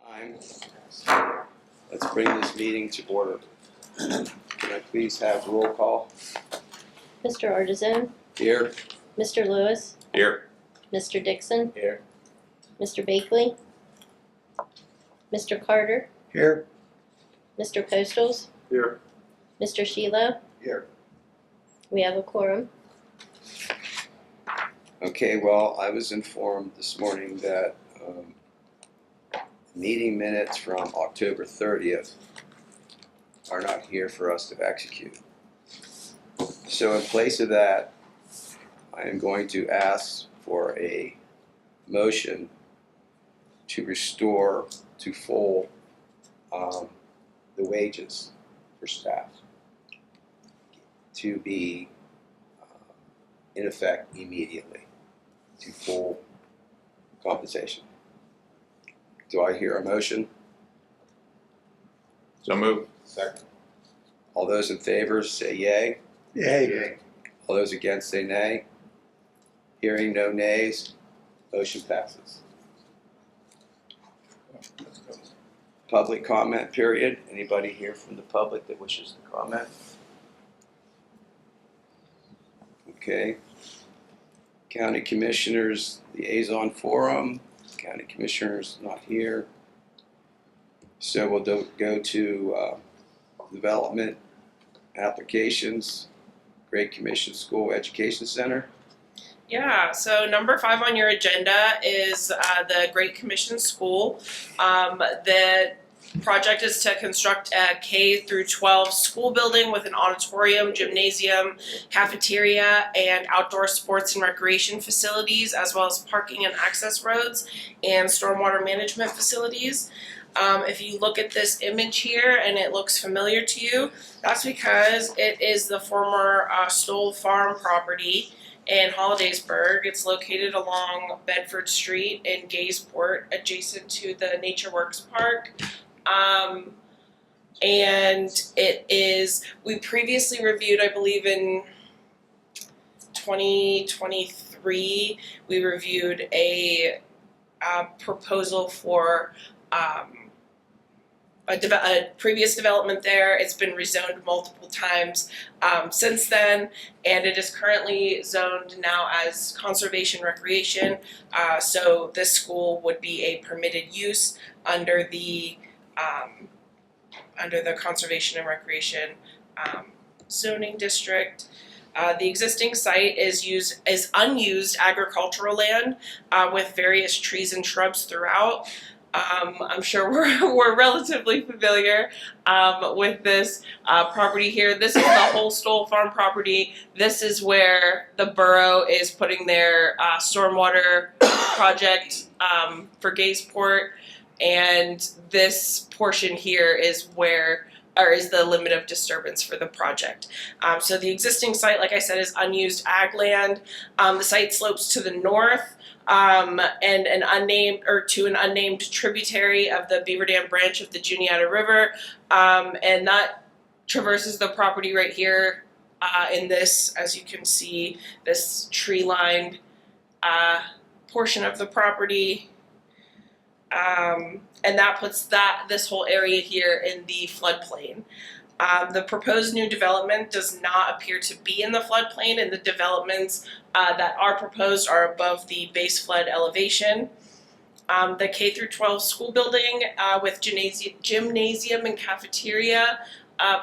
Time. Let's bring this meeting to order. Can I please have roll call? Mr. Artisan, Here. Mr. Lewis, Here. Mr. Dixon, Here. Mr. Bakley, Mr. Carter, Here. Mr. Postles, Here. Mr. Sheila. Here. We have a quorum. Okay, well, I was informed this morning that meeting minutes from October 30th are not here for us to execute. So in place of that, I am going to ask for a motion to restore to full the wages for staff to be in effect immediately to full compensation. Do I hear a motion? So moved. Second. All those in favor say yay. Yay. All those against say nay. Hearing no nays, motion passes. Public comment period. Anybody here from the public that wishes to comment? Okay. County Commissioners Liaison Forum. County Commissioners not here. So we'll go to development applications. Great Commission School Education Center. Yeah, so number 5 on your agenda is the Great Commission School. The project is to construct a K through 12 school building with an auditorium, gymnasium, cafeteria, and outdoor sports and recreation facilities, as well as parking and access roads and stormwater management facilities. If you look at this image here and it looks familiar to you, that's because it is the former Stoll Farm property in Hollidaysburg. It's located along Bedford Street in Gaysport, adjacent to the Nature Works Park. And it is, we previously reviewed, I believe in 2023, we reviewed a proposal for a previous development there. It's been rezoned multiple times since then, and it is currently zoned now as conservation recreation. So this school would be a permitted use under the conservation and recreation zoning district. The existing site is unused agricultural land with various trees and shrubs throughout. I'm sure we're relatively familiar with this property here. This is the whole Stoll Farm property. This is where the borough is putting their stormwater project for Gaysport, and this portion here is is the limit of disturbance for the project. So the existing site, like I said, is unused ag land. The site slopes to the north. And an unnamed tributary of the Beaver Dam branch of the Juniata River, and that traverses the property right here in this, as you can see, this tree-lined portion of the property, and that puts this whole area here in the floodplain. The proposed new development does not appear to be in the floodplain, and the developments that are proposed are above the base flood elevation. The K through 12 school building with gymnasium and cafeteria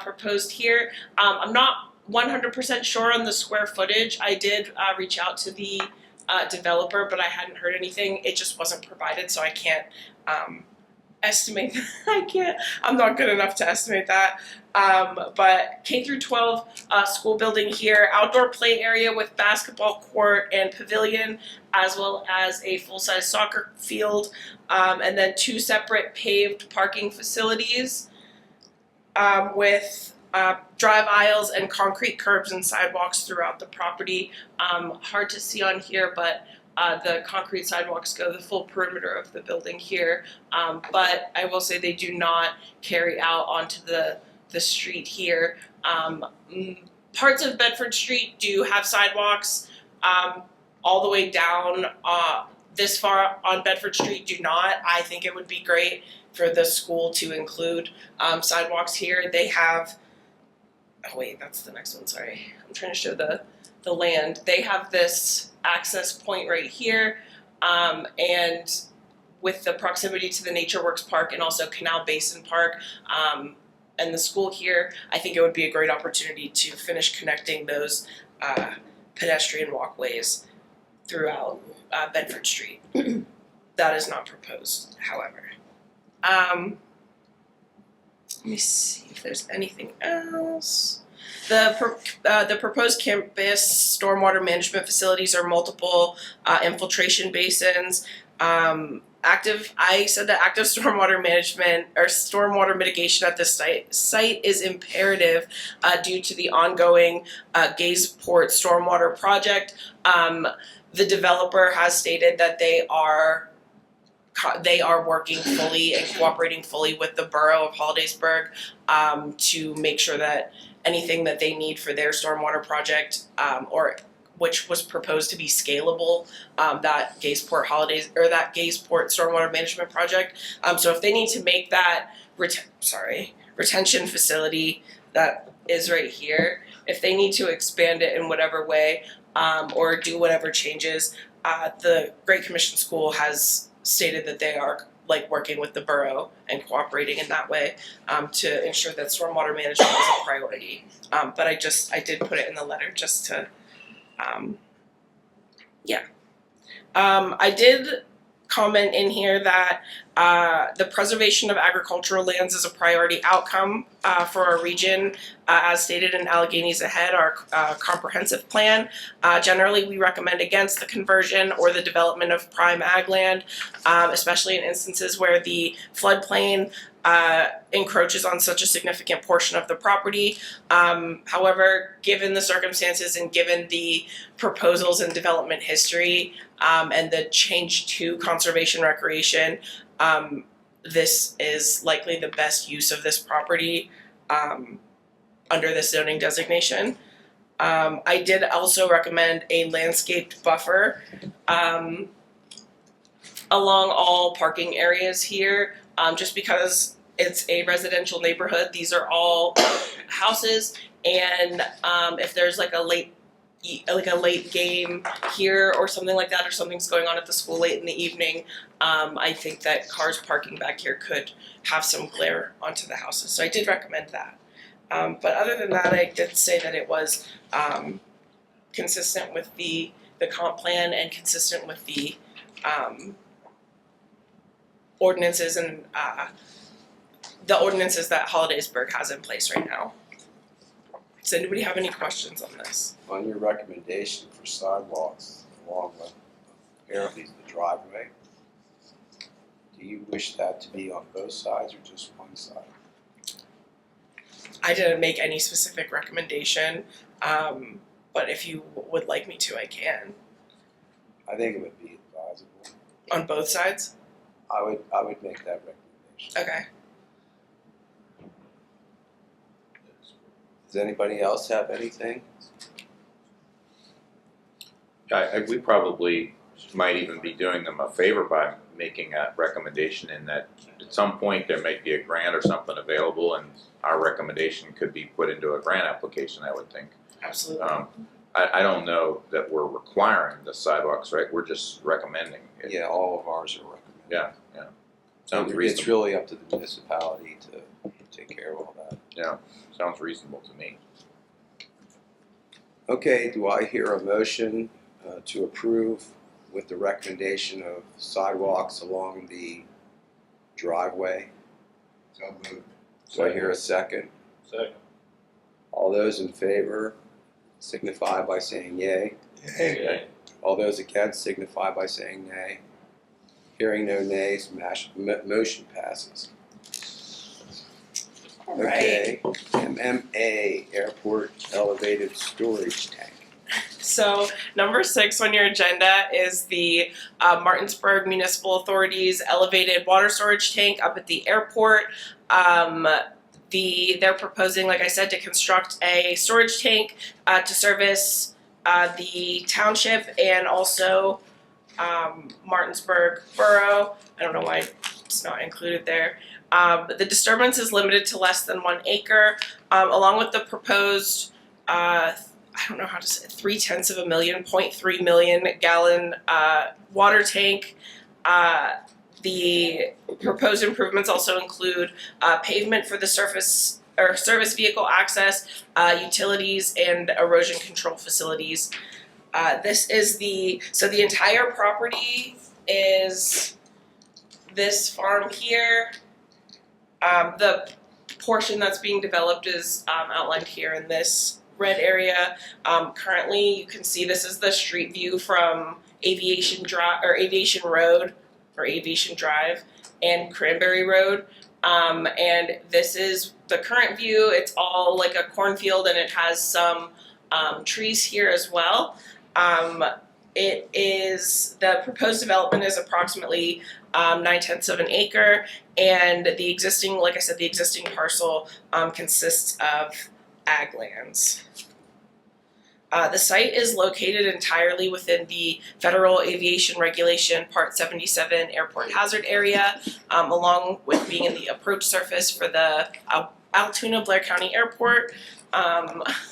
proposed here. I'm not 100% sure on the square footage. I did reach out to the developer, but I hadn't heard anything. It just wasn't provided, so I can't estimate. I'm not good enough to estimate that. But K through 12 school building here, outdoor play area with basketball court and pavilion, as well as a full-size soccer field, and then 2 separate paved parking facilities with drive aisles and concrete curbs and sidewalks throughout the property. Hard to see on here, but the concrete sidewalks go the full perimeter of the building here, but I will say they do not carry out onto the street here. Parts of Bedford Street do have sidewalks all the way down this far on Bedford Street do not. I think it would be great for the school to include sidewalks here. They have, oh wait, that's the next one, sorry. I'm trying to show the land. They have this access point right here, and with the proximity to the Nature Works Park and also Canal Basin Park, and the school here, I think it would be a great opportunity to finish connecting those pedestrian walkways throughout Bedford Street. That is not proposed, however. Let me see if there's anything else. The proposed campus stormwater management facilities are multiple infiltration basins. I said that active stormwater management or stormwater mitigation at this site is imperative due to the ongoing Gaysport stormwater project. The developer has stated that they are working fully and cooperating fully with the borough of Hollidaysburg to make sure that anything that they need for their stormwater project or which was proposed to be scalable, that Gaysport stormwater management project. So if they need to make that retention facility that is right here, if they need to expand it in whatever way or do whatever changes, the Great Commission School has stated that they are working with the borough and cooperating in that way to ensure that stormwater management is a priority. But I did put it in the letter just to I did comment in here that the preservation of agricultural lands is a priority outcome for our region, as stated in Allegheny's Ahead, our comprehensive plan. Generally, we recommend against the conversion or the development of prime ag land, especially in instances where the floodplain encroaches on such a significant portion of the property. However, given the circumstances and given the proposals and development history and the change to conservation recreation, this is likely the best use of this property under this zoning designation. I did also recommend a landscaped buffer along all parking areas here, just because it's a residential neighborhood. These are all houses, and if there's like a late game here or something like that, or something's going on at the school late in the evening, I think that cars parking back here could have some glare onto the houses. So I did recommend that. But other than that, I did say that it was consistent with the comp plan and consistent with the ordinances and the ordinances that Hollidaysburg has in place right now. Does anybody have any questions on this? On your recommendation for sidewalks along with apparently the driveway, do you wish that to be on both sides or just one side? I didn't make any specific recommendation, but if you would like me to, I can. I think it would be advisable. On both sides? I would make that recommendation. Okay. Does anybody else have anything? We probably might even be doing them a favor by making a recommendation in that at some point there might be a grant or something available, and our recommendation could be put into a grant application, I would think. Absolutely. I don't know that we're requiring the sidewalks, right? We're just recommending it. Yeah, all of ours are recommended. Yeah. Sounds It's reasonable. really up to the municipality to take care of all that. Yeah, sounds reasonable to me. Okay, do I hear a motion to approve with the recommendation of sidewalks along the driveway? So moved. Do I hear a second? Second. All those in favor signify by saying yay. Yay. All those against signify by saying nay. Hearing no nays, motion passes. All right. Okay, MMA, Airport Elevated Storage Tank. So number 6 on your agenda is the Martinsburg Municipal Authority's elevated water storage tank up at the airport. They're proposing, like I said, to construct a storage tank to service the township and also Martinsburg Borough. I don't know why it's not included there. The disturbance is limited to less than 1 acre, along with the proposed, I don't know how to say it, 0.3 million, 0.3 million gallon water tank. The proposed improvements also include pavement for the surface or service vehicle access, utilities, and erosion control facilities. This is the entire property is this farm here. The portion that's being developed is outlined here in this red area. Currently, you can see this is the street view from Aviation Road or Aviation Drive and Cranberry Road. And this is the current view. It's all like a cornfield, and it has some trees here as well. The proposed development is approximately 0.9 of an acre, and the existing, like I said, the existing parcel consists of ag lands. The site is located entirely within the Federal Aviation Regulation Part 77 Airport Hazard Area, along with being in the approach surface for the Altoona Blair County Airport.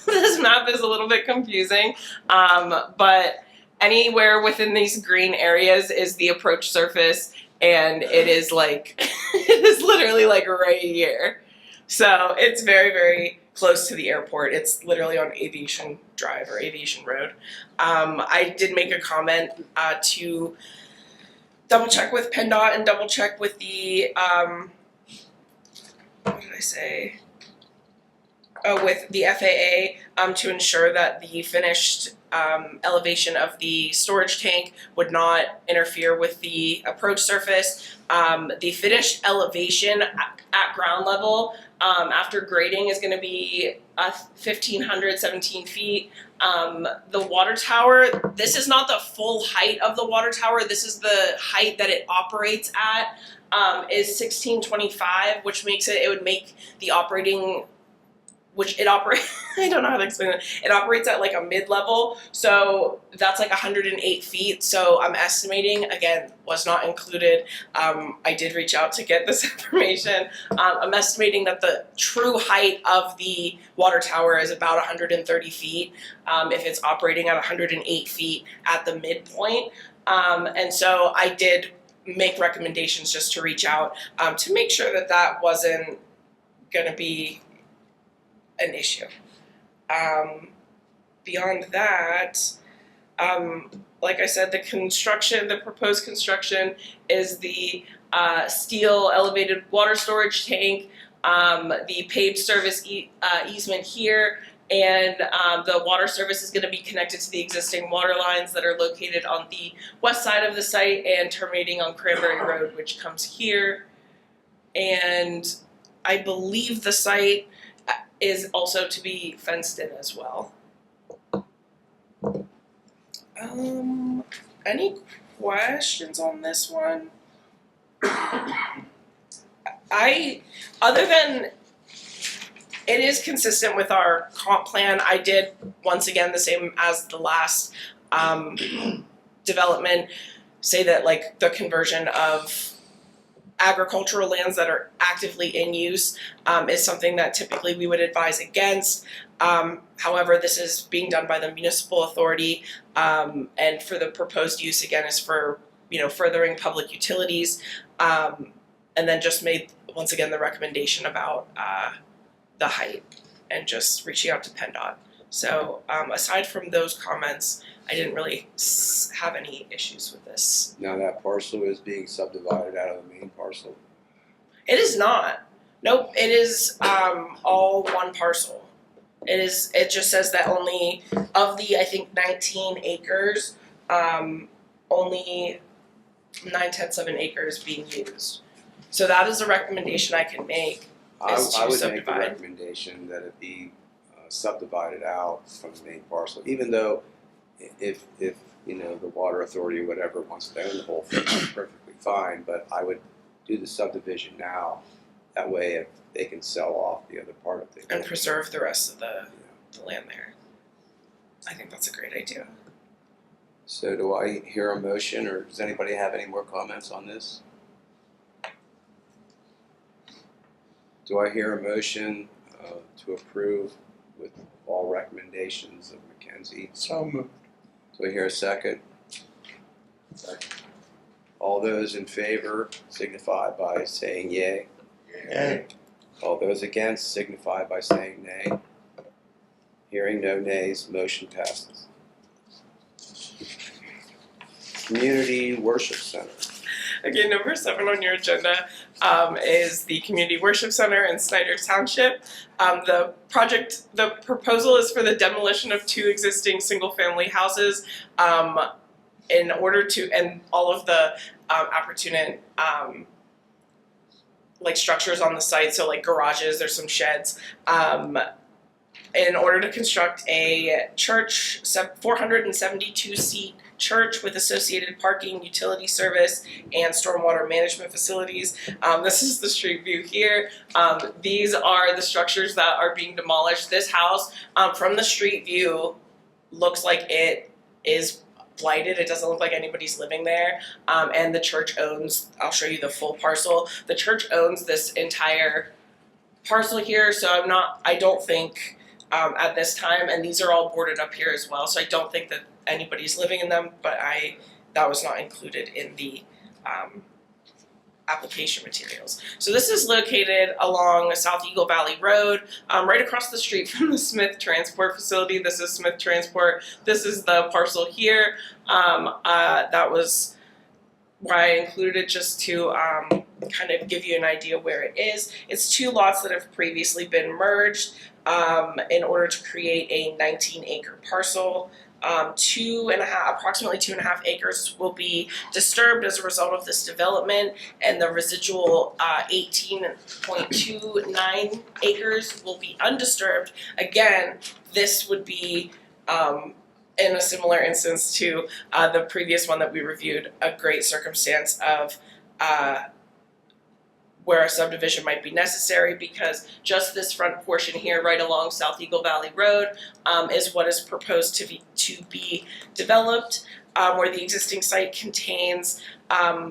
This map is a little bit confusing, but anywhere within these green areas is the approach surface, and it is like, it is literally like right here. So it's very, very close to the airport. It's literally on Aviation Drive or Aviation Road. I did make a comment to double check with PennDOT and double check with the, what did I say? With the FAA to ensure that the finished elevation of the storage tank would not interfere with the approach surface. The finished elevation at ground level after grading is going to be 1,517 feet. The water tower, this is not the full height of the water tower. This is the height that it operates at, is 1625, which makes it would make the operating, which it operates, I don't know how to explain it. It operates at like a mid-level, so that's like 108 feet. So I'm estimating, again, was not included. I did reach out to get this information. I'm estimating that the true height of the water tower is about 130 feet if it's operating at 108 feet at the midpoint. And so I did make recommendations just to reach out to make sure that that wasn't going to be an issue. Beyond that, like I said, the proposed construction is the steel elevated water storage tank, the paved service easement here, and the water service is going to be connected to the existing water lines that are located on the west side of the site and terminating on Cranberry Road, which comes here. And I believe the site is also to be fenced in as well. Any questions on this one? Other than it is consistent with our comp plan, I did, once again, the same as the last development, say that like the conversion of agricultural lands that are actively in use is something that typically we would advise against. However, this is being done by the municipal authority, and for the proposed use, again, is for, furthering public utilities, and then just made, once again, the recommendation about the height and just reaching out to PennDOT. So aside from those comments, I didn't really have any issues with this. Now that parcel is being subdivided out of the main parcel. It is not. Nope, it is all one parcel. It just says that only of the, I think, 19 acres, only 0.9 of an acre is being used. So that is a recommendation I can make. I would make the subdivide. recommendation that it be subdivided out from the main parcel, even though if the water authority or whatever wants to own the whole thing, that's perfectly fine, but I would do the subdivision now. That way if they can sell off the other part of it. And preserve the rest of the land there. I think that's a great idea. So do I hear a motion, or does anybody have any more comments on this? Do I hear a motion to approve with all recommendations of Mackenzie? So moved. Do I hear a second? Second. All those in favor signify by saying yea. Yay. All those against signify by saying nay. Hearing no nays, motion passes. Community Worship Center. Okay, number 7 on your agenda is the Community Worship Center in Snyder Township. The proposal is for the demolition of 2 existing single-family houses in order to, and all of the appurtenant like structures on the site, so like garages, there's some sheds, in order to construct a church, 472-seat church with associated parking, utility service, and stormwater management facilities. This is the street view here. These are the structures that are being demolished. This house, from the street view, looks like it is blighted. It doesn't look like anybody's living there. And the church owns, I'll show you the full parcel. The church owns this entire parcel here, so I don't think at this time, and these are all boarded up here as well, so I don't think that anybody's living in them, but that was not included in the application materials. So this is located along South Eagle Valley Road, right across the street from the Smith Transport Facility. This is Smith Transport. This is the parcel here. That was why I included it, just to kind of give you an idea where it is. It's 2 lots that have previously been merged in order to create a 19-acre parcel. Approximately 2.5 acres will be disturbed as a result of this development, and the residual 18.29 acres will be undisturbed. Again, this would be in a similar instance to the previous one that we reviewed, a great circumstance of where a subdivision might be necessary, because just this front portion here right along South Eagle Valley Road is what is proposed to be developed, where the existing site contains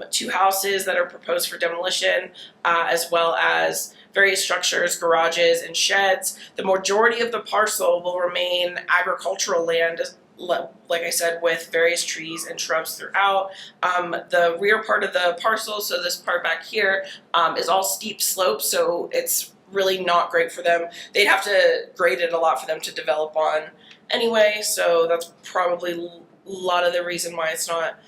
2 houses that are proposed for demolition, as well as various structures, garages, and sheds. The majority of the parcel will remain agricultural land, like I said, with various trees and shrubs throughout. The rear part of the parcel, so this part back here, is all steep slopes, so it's really not great for them. They'd have to grade it a lot for them to develop on anyway, so that's probably a lot of the reason why it's not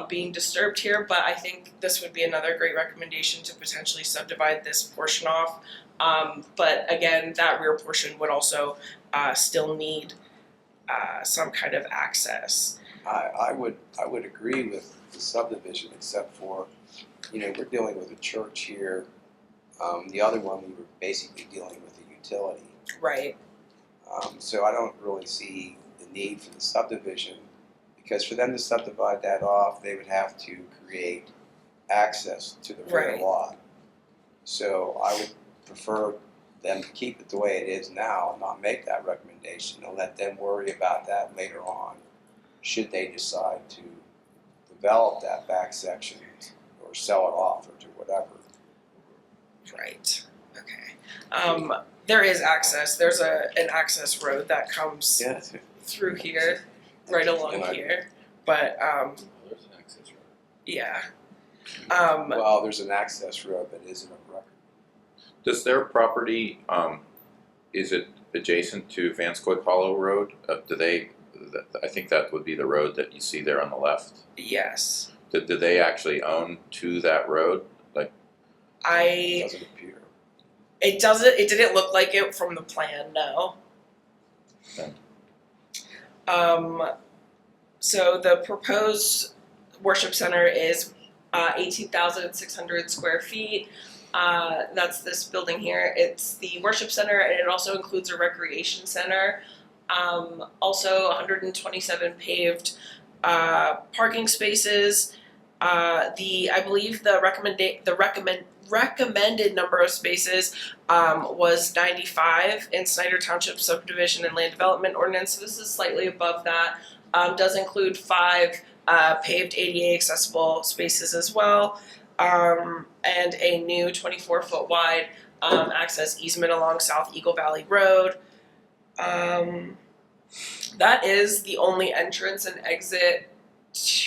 being disturbed here, but I think this would be another great recommendation to potentially subdivide this portion off. But again, that rear portion would also still need some kind of access. I would agree with the subdivision, except for, we're dealing with a church here. The other one, we were basically dealing with a utility. Right. So I don't really see the need for the subdivision, because for them to subdivide that off, they would have to create access to the rear Right. lot. So I would prefer them to keep it the way it is now and not make that recommendation, and let them worry about that later on, should they decide to develop that back section or sell it off or do whatever. Right. Okay. There is access. There's an access road that comes Yeah. through here, right along Right. here. But There's an access road. yeah. Well, there's an access road that isn't a record. Does their property, is it adjacent to Vanscoy Hollow Road? I think that would be the road that you see there on the left. Yes. Do they actually own to that road? It doesn't appear. It didn't look like it from the plan, no. Okay. So the proposed worship center is 18,600 square feet. That's this building here. It's the worship center, and it also includes a recreation center. Also 127 paved parking spaces. I believe the recommended number of spaces was 95 in Snyder Township subdivision and land development ordinance. So this is slightly above that. does include 5 paved ADA accessible spaces as well, and a new 24-foot wide access easement along South Eagle Valley Road. That is the only entrance and exit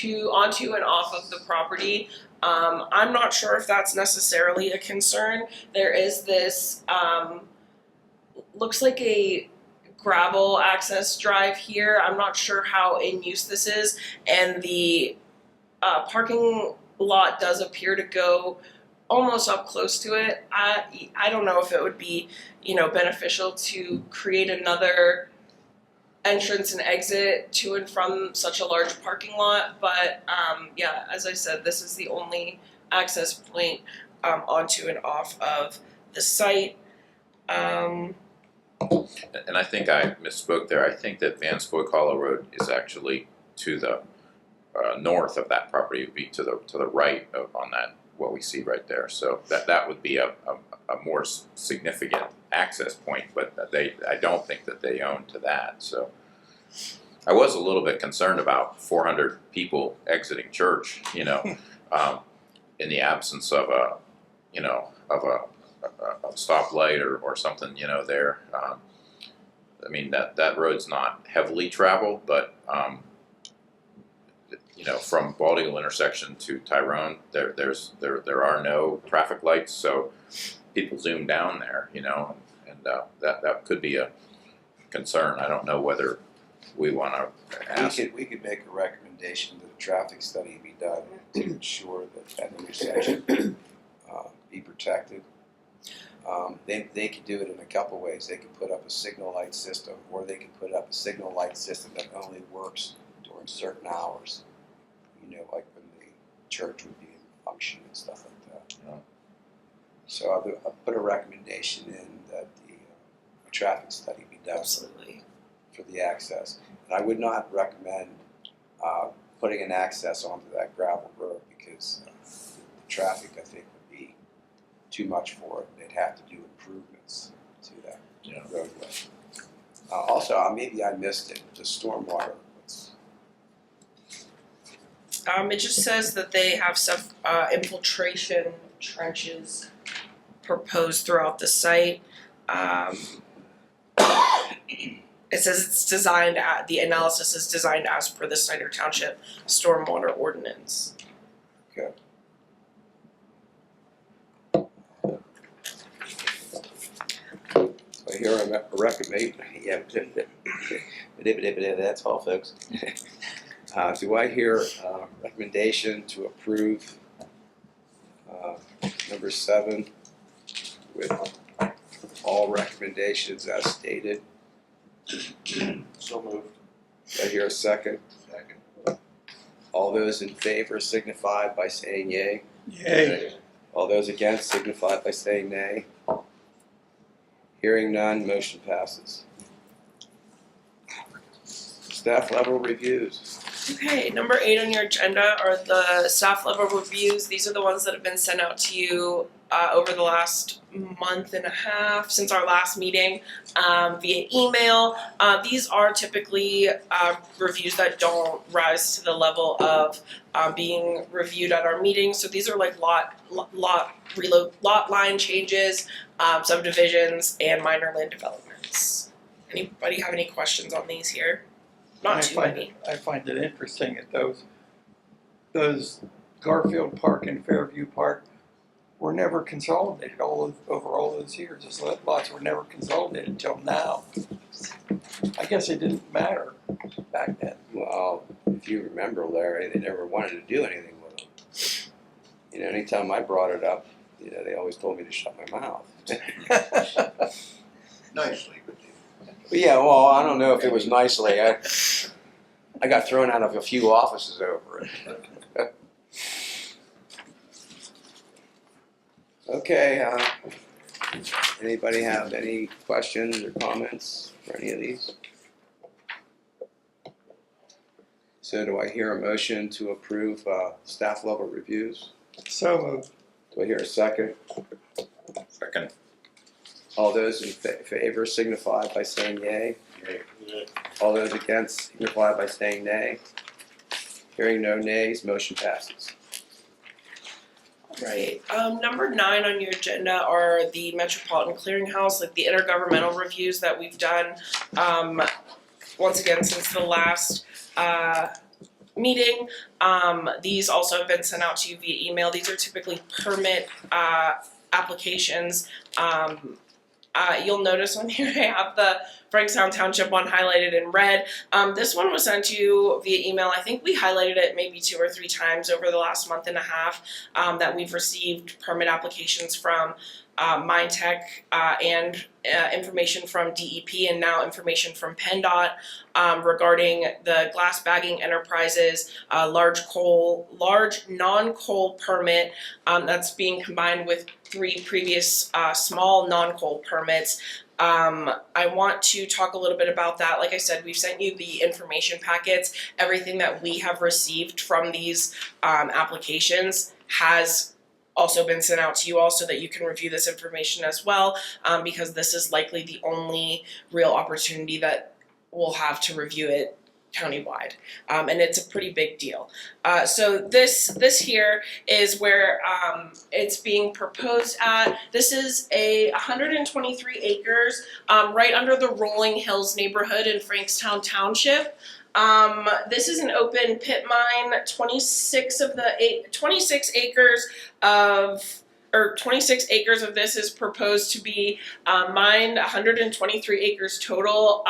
onto and off of the property. I'm not sure if that's necessarily a concern. There is this looks like a gravel access drive here. I'm not sure how in use this is, and the parking lot does appear to go almost up close to it. I don't know if it would be, beneficial to create another entrance and exit to and from such a large parking lot, but yeah, as I said, this is the only access point onto and off of the site. And I think I misspoke there. I think that Van Spook Hollow Road is actually to the north of that property. It would be to the right on that, what we see right there. So that would be a more significant access point, but I don't think that they own to that. So I was a little bit concerned about 400 people exiting church, in the absence of a stoplight or something, there. I mean, that road's not heavily traveled, but from Bald Eagle intersection to Tyrone, there are no traffic lights, so people zoom down there, and that could be a concern. I don't know whether we want to ask. We could make a recommendation that a traffic study be done to ensure that intersection be protected. They could do it in a couple ways. They could put up a signal light system, or they could put up a signal light system that only works during certain hours. Like when the church would be in function and stuff like that. Yeah. So I'll put a recommendation in that a traffic study be done Absolutely. for the access. And I would not recommend putting an access onto that gravel road because the traffic, I think, would be too much for it. They'd have to do improvements to that roadway. Also, maybe I missed it, the stormwater. It just says that they have some infiltration trenches proposed throughout the site. It says it's designed the analysis is designed as per the Snyder Township Stormwater Ordinance. Okay. I hear a recommend. Yeah, that's all, folks. Do I hear a recommendation to approve number 7 with all recommendations as stated? So moved. Do I hear a second? Second. All those in favor signify by saying yea. Yay. All those against signify by saying nay. Hearing none, motion passes. Staff level reviews. Okay, number 8 on your agenda are the staff level reviews. These are the ones that have been sent out to you over the last month and a half since our last meeting via email. These are typically reviews that don't rise to the level of being reviewed at our meetings. So these are like lot line changes, subdivisions, and minor land developments. Anybody have any questions on these here? Not too many. I find it interesting that those Garfield Park and Fairview Park were never consolidated over all those years. Those lots were never consolidated until now. I guess it didn't matter back then. Well, if you remember, Larry, they never wanted to do anything with them. Anytime I brought it up, they always told me to shut my mouth. Nicely, but But yeah, well, I don't know if it was nicely. I got thrown out of a few offices over it. Okay, anybody have any questions or comments for any of these? So do I hear a motion to approve staff level reviews? So moved. Do I hear a second? Second. All those in favor signify by saying yay. yay. Nay. All those against signify by saying nay. Hearing no nays, motion passes. Right. Number 9 on your agenda are the Metropolitan Clearinghouse, like the intergovernmental reviews that we've done. Once again, since the last meeting, these also have been sent out to you via email. These are typically permit applications. You'll notice on here I have the Frankstown Township one highlighted in red. This one was sent to you via email. I think we highlighted it maybe 2 or 3 times over the last month and a half that we've received permit applications from MindTech and information from DEP and now information from PennDOT regarding the glass bagging enterprises, large non-coal permit that's being combined with 3 previous small non-coal permits. I want to talk a little bit about that. Like I said, we've sent you the information packets. Everything that we have received from these applications has also been sent out to you all so that you can review this information as well, because this is likely the only real opportunity that we'll have to review it countywide, and it's a pretty big deal. So this here is where it's being proposed at. This is 123 acres right under the Rolling Hills neighborhood in Frankstown Township. This is an open pit mine. 26 acres of this is proposed to be mined. 123 acres total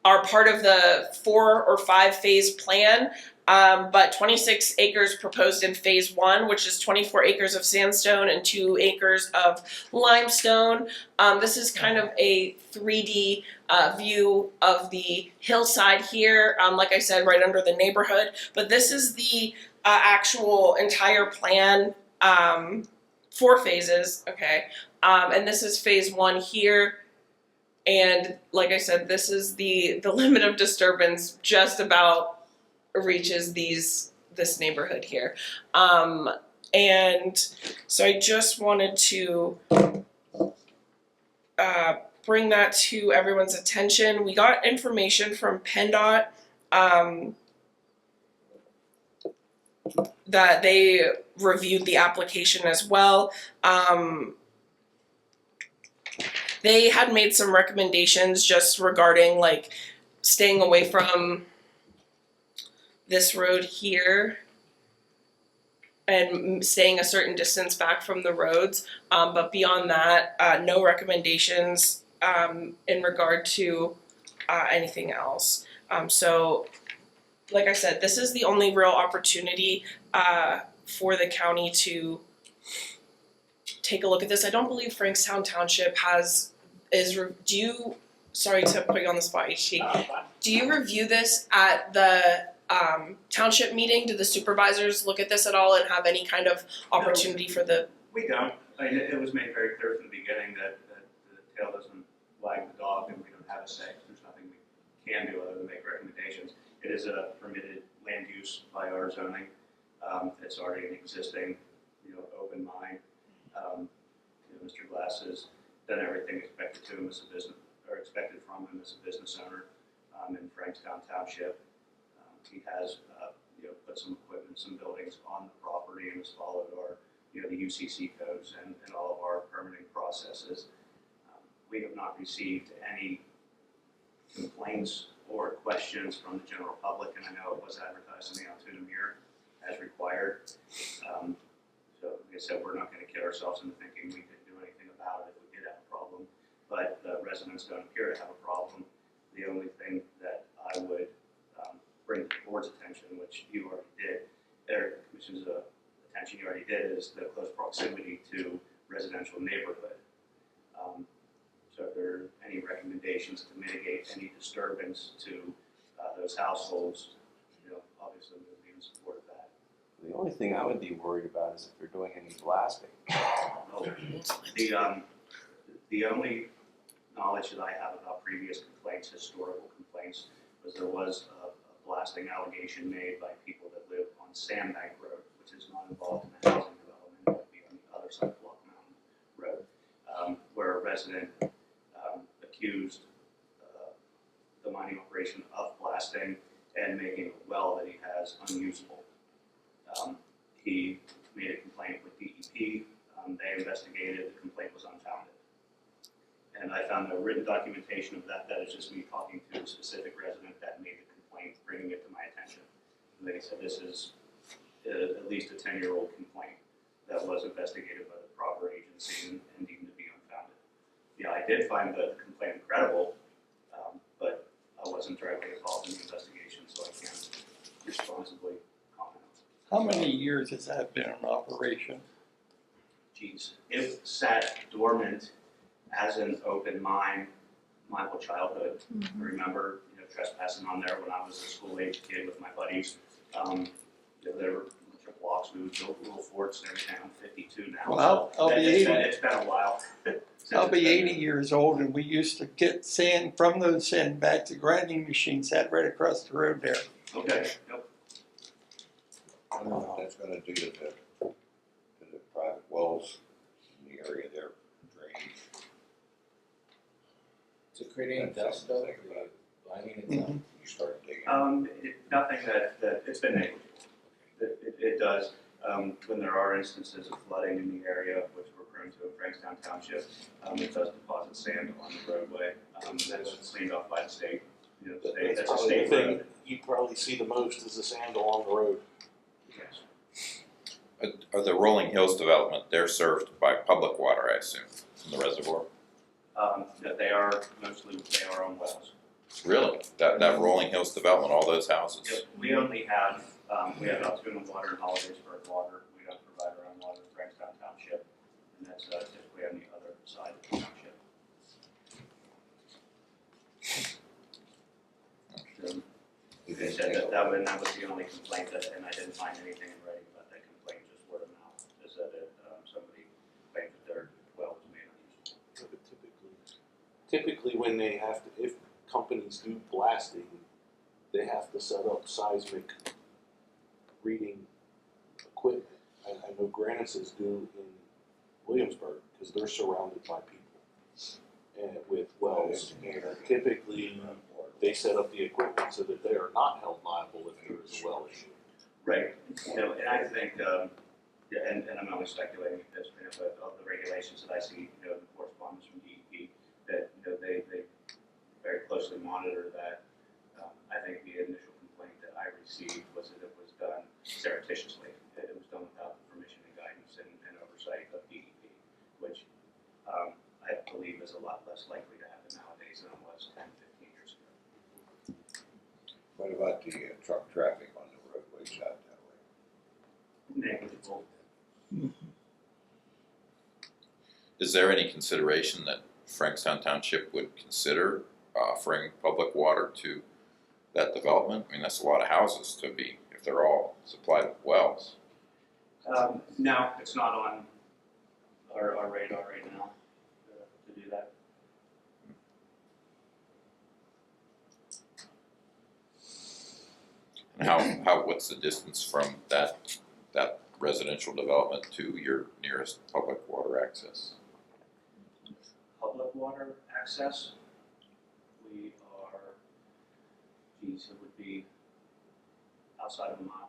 are part of the 4 or 5 phase plan, but 26 acres proposed in phase 1, which is 24 acres of sandstone and 2 acres of limestone. This is kind of a 3D view of the hillside here, like I said, right under the neighborhood, but this is the actual entire plan, 4 phases, okay, and this is phase 1 here. And like I said, this is the limit of disturbance just about reaches this neighborhood here. And so I just wanted to bring that to everyone's attention. We got information from PennDOT that they reviewed the application as well. They had made some recommendations just regarding like staying away from this road here and staying a certain distance back from the roads. But beyond that, no recommendations in regard to anything else. So like I said, this is the only real opportunity for the county to take a look at this. I don't believe Frankstown Township sorry to put you on the spot, HT. Do you review this at the township meeting? Do the supervisors look at this at all and have any kind of opportunity for the? We don't. I mean, it was made very clear from the beginning that the tail doesn't wag the dog and we don't have a say. There's nothing we can do other than make recommendations. It is a permitted land use by our zoning. It's already an existing, open mine. Mr. Glass has done everything expected to him as a business, or expected from him as a business owner in Frankstown Township. He has, put some equipment, some buildings on the property and has followed our, the UCC codes and all of our permitting processes. We have not received any complaints or questions from the general public, and I know it was advertised in the Altoona Mirror as required. So, like I said, we're not going to kid ourselves into thinking we could do anything about it if we did have a problem. But the residents don't appear to have a problem. The only thing that I would bring to the board's attention, which you already did, their commission's attention you already did, is the close proximity to residential neighborhood. So if there are any recommendations to mitigate any disturbance to those households, obviously we'll be in support of that. The only thing I would be worried about is if they're doing any blasting. The only knowledge that I have about previous complaints, historical complaints, was there was a blasting allegation made by people that live on Sandbank Road, which is not involved in the housing development. It would be on the other side of Block Mountain Road, where a resident accused the mining operation of blasting and making a well that he has unusable. He made a complaint with DEP. They investigated, the complaint was unfounded. And I found a written documentation of that. That is just me talking to a specific resident that made the complaint, bringing it to my attention. And they said this is at least a 10-year-old complaint that was investigated by the proper agency and deemed to be unfounded. Yeah, I did find the complaint credible, but I wasn't directly involved in the investigation, so I can't responsibly comment. How many years has that been in operation? Geez, it sat dormant as an open mine my whole childhood. I remember, trespassing on there when I was a school-age kid with my buddies. There were a bunch of blocks, we would build little forts and everything. I'm 52 now. Well, I'll be 80. It's been a while. I'll be 80 years old, and we used to get sand from those sandbags. The grinding machine sat right across the road there. Okay, yep. I don't know what that's gonna do to the private wells in the area there, drainage. Is it creating dust though, the lining itself? Mhm. You start digging. Nothing that it's been negligible. It does. When there are instances of flooding in the area, which we're prone to in Frankstown Township, it does deposit sand on the roadway. That's cleaned up by the state. That's a probably state the thing road. you probably see the most is the sand along the road. Yes. Are the Rolling Hills development, they're served by public water, I assume, from the reservoir? That they are on wells. Really? That Rolling Hills development, all those houses? Yep. We only have, we have Altoona Water and Hollidaysburg Water. We don't provide our own water in Frankstown Township, and that's typically on the other side of the township. So, they said that was the only complaint and I didn't find anything in writing about that complaint, just word of mouth. Is that somebody claimed that their well was made unusable. But typically when they have to, if companies do blasting, they have to set up seismic reading equipment. I know Granises do in Williamsburg, because they're surrounded by people and with wells. Typically, they set up the equipment so that they are not held liable if there is a well issue. Right, and I think, and I'm only speculating at this point, but of the regulations that I see, the correspondence from DEP, that, they very closely monitor that. I think the initial complaint that I received was that it was done surreptitiously. It was done without the permission and guidance and oversight of DEP, which I believe is a lot less likely to happen nowadays than it was 10, 15 years ago. What about the truck traffic on the roadways out that way? Negligible. Is there any consideration that Frankstown Township would consider offering public water to that development? I mean, that's a lot of houses to be, if they're all supplied with wells. No, it's not on our radar right now to do that. And what's the distance from that residential development to your nearest public water access? Public water access, we are, it would be outside of a mile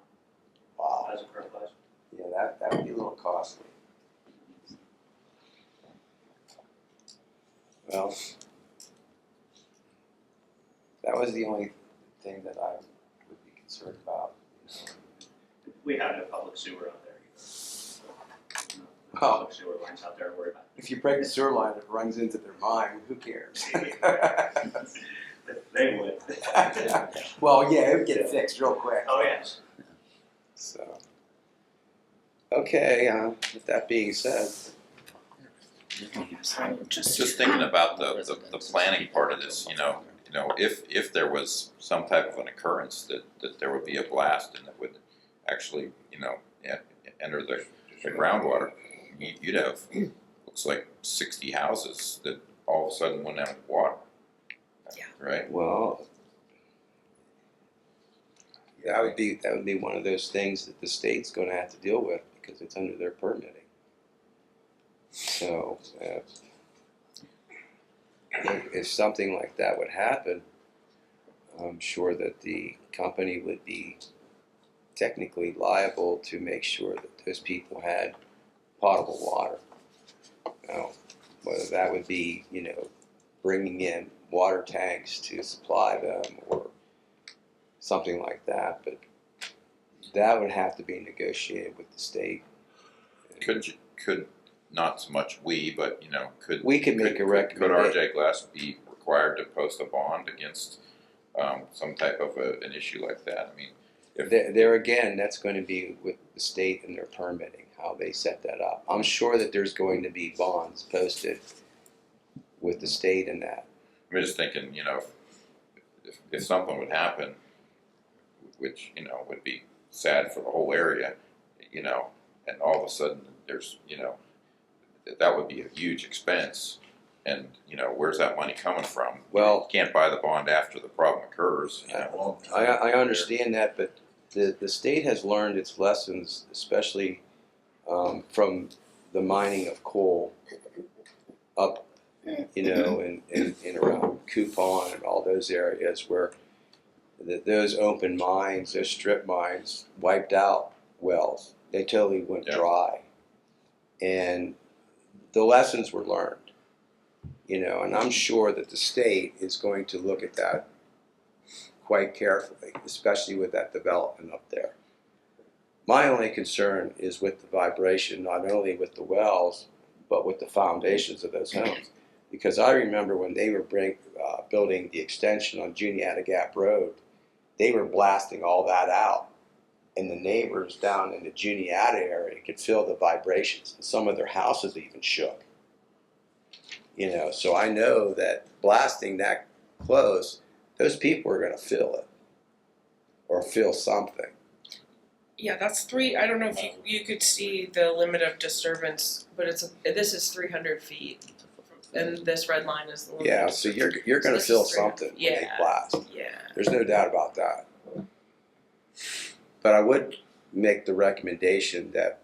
Wow. as a crow flies. Yeah, that would be a little costly. Well, that was the only thing that I would be concerned about. We have no public sewer out there either. No Oh. public sewer lines out there to worry about. If you break the sewer line, it runs into their mine, who cares? They would. Well, yeah, it would get fixed real quick. Oh, yes. So, okay, with that being said, Just thinking about the planning part of this, if there was some type of an occurrence that there would be a blast and it would actually, enter the groundwater, you'd have, looks like 60 houses that all of a sudden went out of water. Yeah. Right? well, that would be one of those things that the state's gonna have to deal with because it's under their permitting. So, if something like that would happen, I'm sure that the company would be technically liable to make sure that those people had potable water. Now, whether that would be, bringing in water tanks to supply them or something like that, but that would have to be negotiated with the state. Could not so much we, but could We could make a could recommendation. RJ Glass be required to post a bond against some type of an issue like that? I mean, if There again, that's going to be with the state and their permitting, how they set that up. I'm sure that there's going to be bonds posted with the state and that. I'm just thinking, if something would happen, which would be sad for the whole area, and all of a sudden there's that would be a huge expense, and where's that money coming from? Well, You can't buy the bond after the problem occurs. I understand that, but the state has learned its lessons, especially from the mining of coal up, in around Coupon and all those areas where those open mines, those strip mines, wiped out wells. They totally went Yeah. dry, and the lessons were learned. And I'm sure that the state is going to look at that quite carefully, especially with that development up there. My only concern is with the vibration, not only with the wells, but with the foundations of those homes. Because I remember when they were building the extension on Juniata Gap Road, they were blasting all that out. And the neighbors down in the Juniata area could feel the vibrations. And some of their houses even shook. So I know that blasting that close, those people are going to feel it or feel something. Yeah, that's three. I don't know if you could see the limit of disturbance, but this is 300 feet, and this red line is the limit. Yeah, of so disturbance. you're going to this feel is 300. something when they Yeah. blast. Yeah. There's no doubt about that. But I would make the recommendation that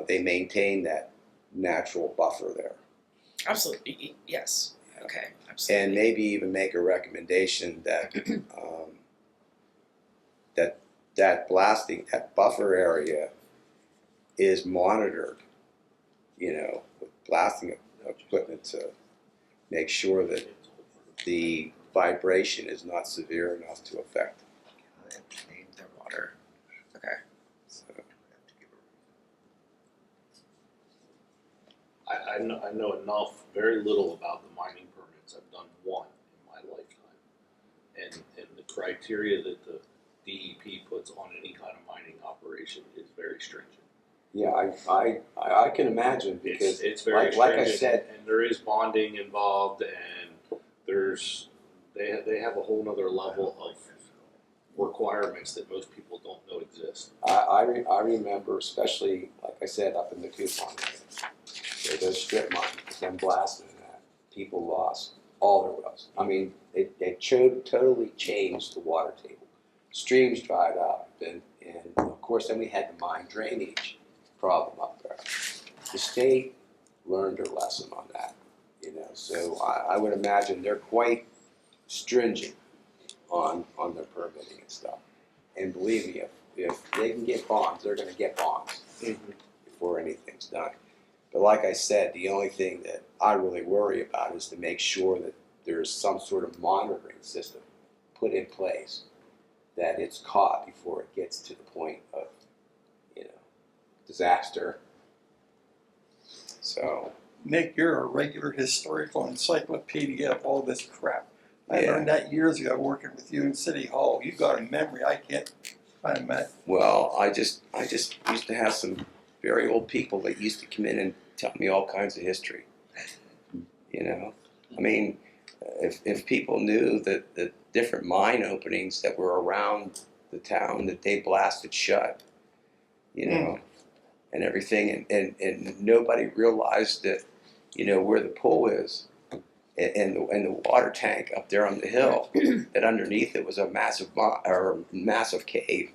they maintain that natural buffer there. Absolutely. Yes. Okay. Absolutely. And maybe even make a recommendation that that blasting, that buffer area is monitored, with blasting equipment to make sure that the vibration is not severe enough to affect. Their water. Okay. So, I know enough, very little about the mining permits. I've done one in my lifetime. And the criteria that the DEP puts on any kind of mining operation is very stringent. yeah, I can imagine because It's very like I stringent, said, and there is bonding involved, and they have a whole nother level of requirements that most people don't know exist. I remember, especially like I said, up in the Coupon area, where those strip mines, them blasting that, people lost all their wells. I mean, it totally changed the water table. Streams dried up, and of course then we had the mine drainage problem up there. The state learned their lesson on that, so I would imagine they're quite stringent on their permitting and stuff. And believe me, if they can get bonds, they're gonna get bonds before anything's done. But like I said, the only thing that I really worry about is to make sure that there's some sort of monitoring system put in place, that it's caught before it gets to the point of, disaster. So, Nick, you're a regular historical encyclopedia of all this crap. I Yeah. learned that years ago working with you in City Hall. You got a memory I can't find, Matt. well, I just used to have some very old people that used to come in and tell me all kinds of history. I mean, if people knew that the different mine openings that were around the town that they blasted shut, and everything, and nobody realized that, where the pool is, and the water tank up there on the hill, that underneath it was a massive cave,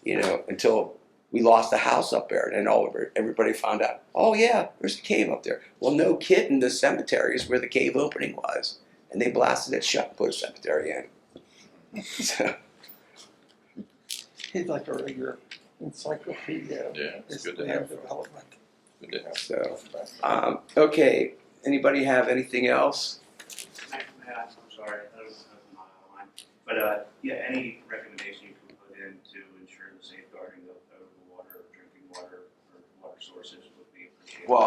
until we lost the house up there, and everybody found out, oh yeah, there's a cave up there. Well, no kidding, the cemetery is where the cave opening was, and they blasted it shut and put a cemetery in. So, He's like a regular encyclopedia. Yeah, it's This good to land have. development. Good to have. so, okay, anybody have anything else? I'm sorry, I don't know if I'm not out of line. But, yeah, any recommendation you can put in to ensure the safeguarding of potable water, drinking water, or water sources would be appreciated. Well,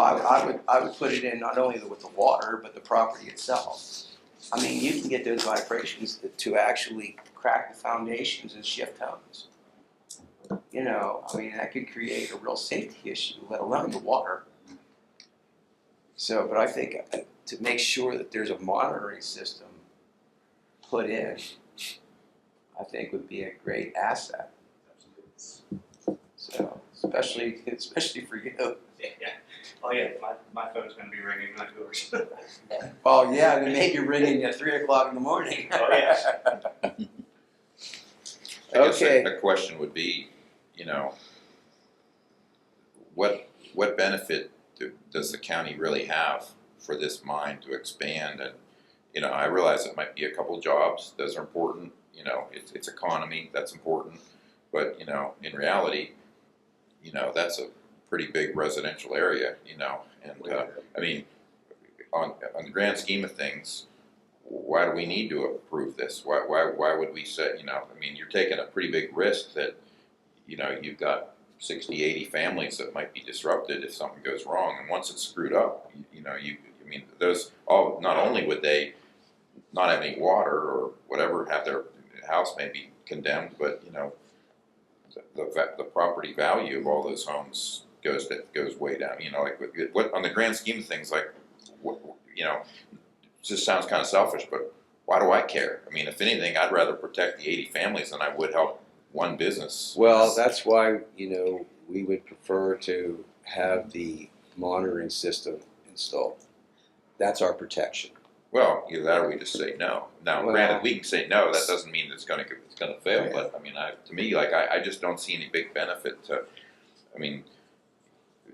I would put it in not only with the water, but the property itself. I mean, you can get those vibrations to actually crack the foundations and shift homes. You know, I mean, that could create a real safety issue, let alone the water. So, but I think to make sure that there's a monitoring system put in, I think would be a great asset. So, especially for you. Yeah. Oh, yeah, my phone's gonna be ringing, not yours. Oh, yeah, and it may be ringing at 3 o'clock in the morning. Oh, yes. I guess Okay. the question would be, you know, what benefit does the county really have for this mine to expand? And, you know, I realize it might be a couple jobs, those are important, you know, it's economy, that's important. But, you know, in reality, you know, that's a pretty big residential area, you know, and, I mean, on the grand scheme of things, why do we need to approve this? Why would we say, you know, I mean, you're taking a pretty big risk that, you know, you've got 60, 80 families that might be disrupted if something goes wrong. And once it's screwed up, I mean, those all, not only would they not have any water or whatever, have their house may be condemned, but, you know, the property value of all those homes goes way down. You know, like what on the grand scheme of things, like, what, you know, it just sounds kind of selfish, but why do I care? I mean, if anything, I'd rather protect the 80 families than I would help one business. Well, that's why, you know, we would prefer to have the monitoring system installed. That's our protection. Well, either that or we just say no. Now, Well- granted, we can say no. That doesn't mean it's going to fail. Yeah. But I mean, to me, like I just don't see any big benefit to. I mean,